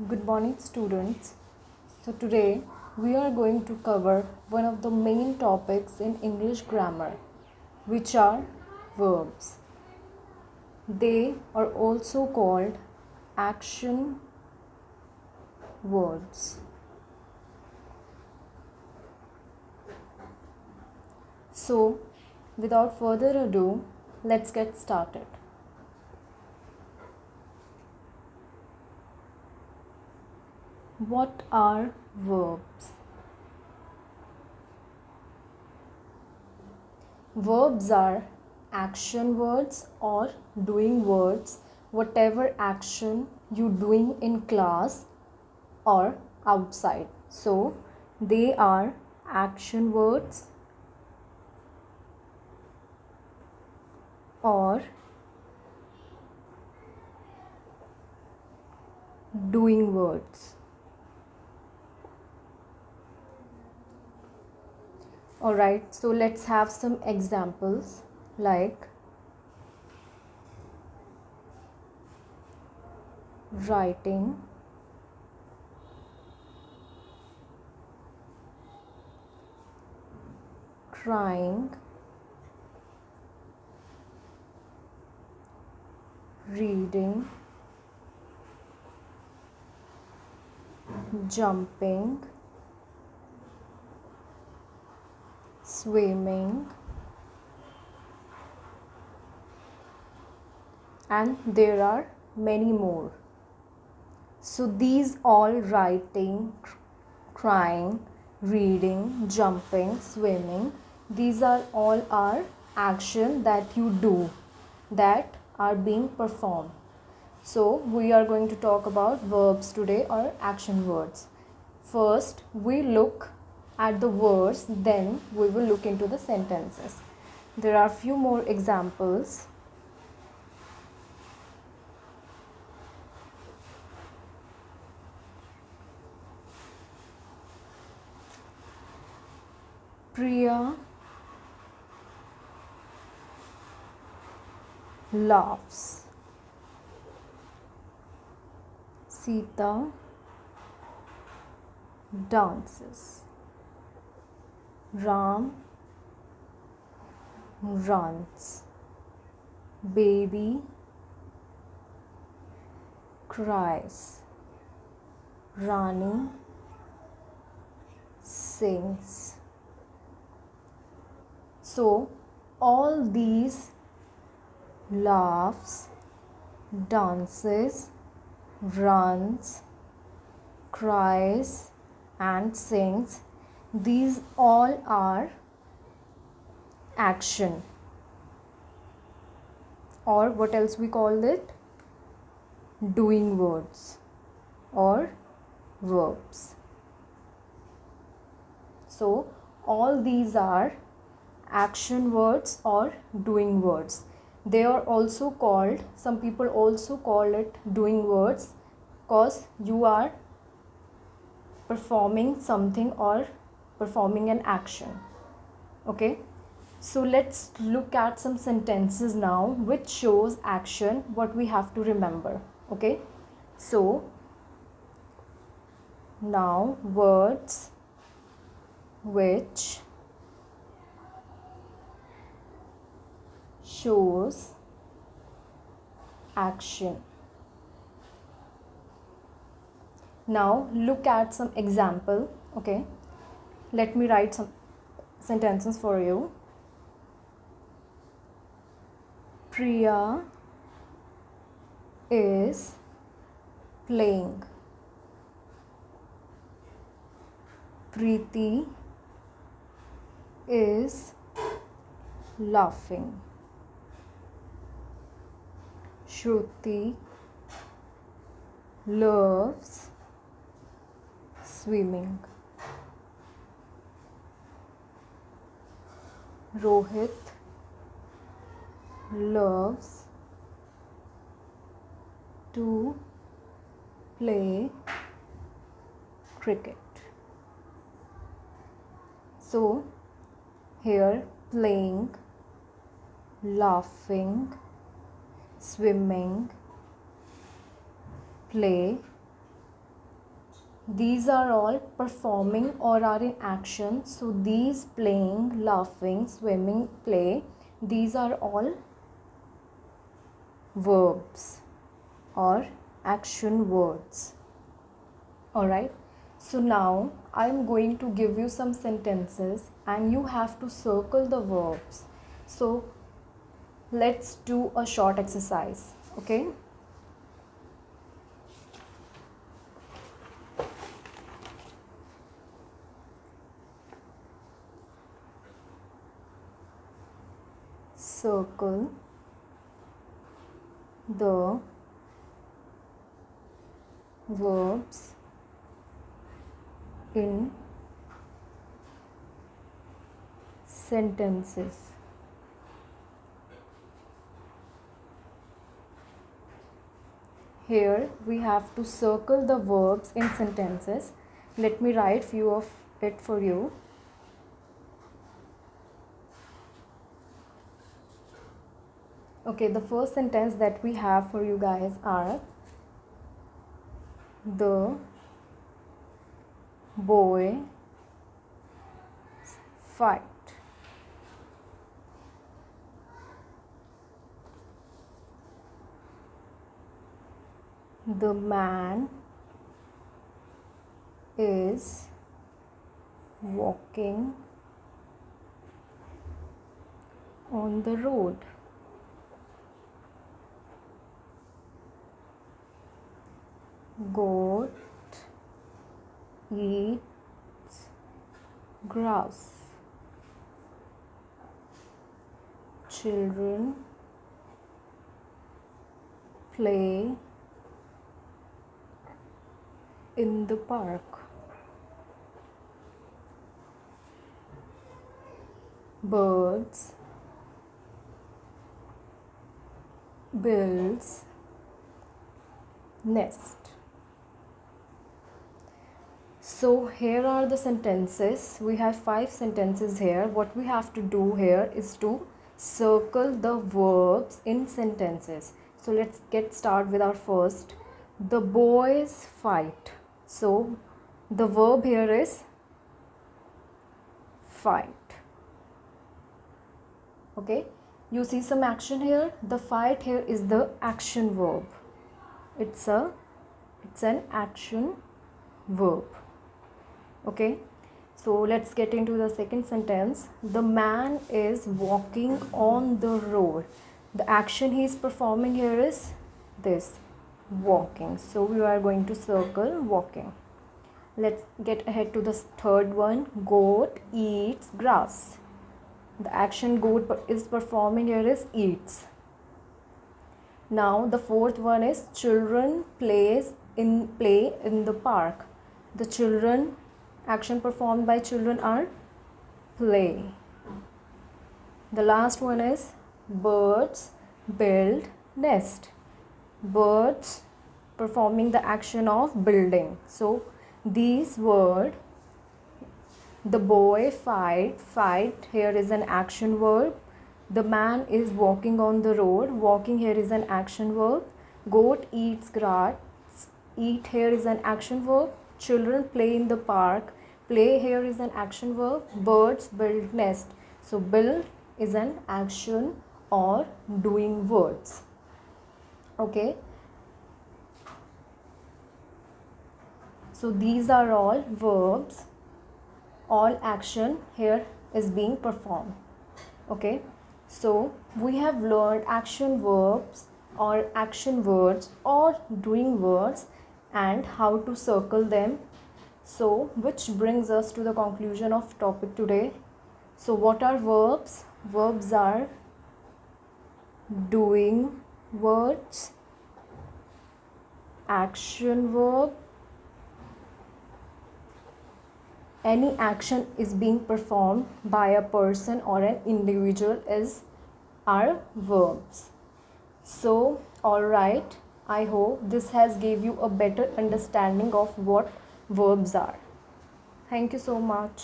Good morning, students. So, today we are going to cover one of the main topics in English grammar, which are verbs. They are also called action words. So, without further ado, let's get started. What are verbs? Verbs are action words or doing words, whatever action you doing in class or outside. So they are action words or doing words. Alright, so let's have some examples like writing, crying, reading, jumping, swimming, and there are many more. So these all writing, crying, reading, jumping, swimming, these are all our action that you do, that are being performed. So we are going to talk about verbs today or action words. First we look at the words, then we will look into the sentences. There are few more examples. Priya laughs. Sita dances. Ram runs. Baby cries. Rani sings. So all these laughs, dances, runs, cries and sings, these all are action, or what else we call it, doing words or verbs. So all these are action words or doing words. They are also called, some people also call it doing words, because you are performing something or performing an action. Okay, so let's look at some sentences now which shows action, what we have to remember. Okay, so now words which shows action. Now look at some example. Okay, let me write some sentences for you. Priya is playing. Preeti is laughing. Shruti loves swimming. Rohit loves to play cricket. So here playing, laughing, swimming, play, These are all performing or are in action. So these playing, laughing, swimming, play, these are all verbs or action words. Alright. So now I'm going to give you some sentences and you have to circle the verbs. So let's do a short exercise. Okay. Circle the verbs in sentences. Here we have to circle the verbs in sentences. Let me write few of it for you. Okay, the first sentence that we have for you guys are: the boy fight. The man is walking on the road. Goat eats grass. Children play in the park. Birds builds nest. So here are the sentences. We have 5 sentences here. What we have to do here is to circle the verbs in sentences. So let's get started with our first. The boys fight. So the verb here is fight. Okay, you see some action here. The fight here is the action verb. It's an action verb. Okay, so let's get into the second sentence. The man is walking on the road. The action he is performing here is this, walking. So we are going to circle walking. Let's get ahead to the third one. Goat eats grass. The action goat is performing here is eats. Now the fourth one is children play in the park. The children, action performed by children are play. The last one is birds build nest. Birds performing the action of building. So these word, the boy fight here is an action verb. The man is walking on the road. Walking here is an action verb. Goat eats grass. Eat here is an action verb. Children play in the park. Play here is an action verb. Birds build nest. So build is an action or doing words. Okay. So these are all verbs. All action here is being performed. Okay. So we have learned action verbs or action words or doing words and how to circle them. So which brings us to the conclusion of topic today. So what are verbs? Verbs are doing words, action verb. Any action is being performed by a person or an individual are verbs. So alright, I hope this has gave you a better understanding of what verbs are. Thank you so much.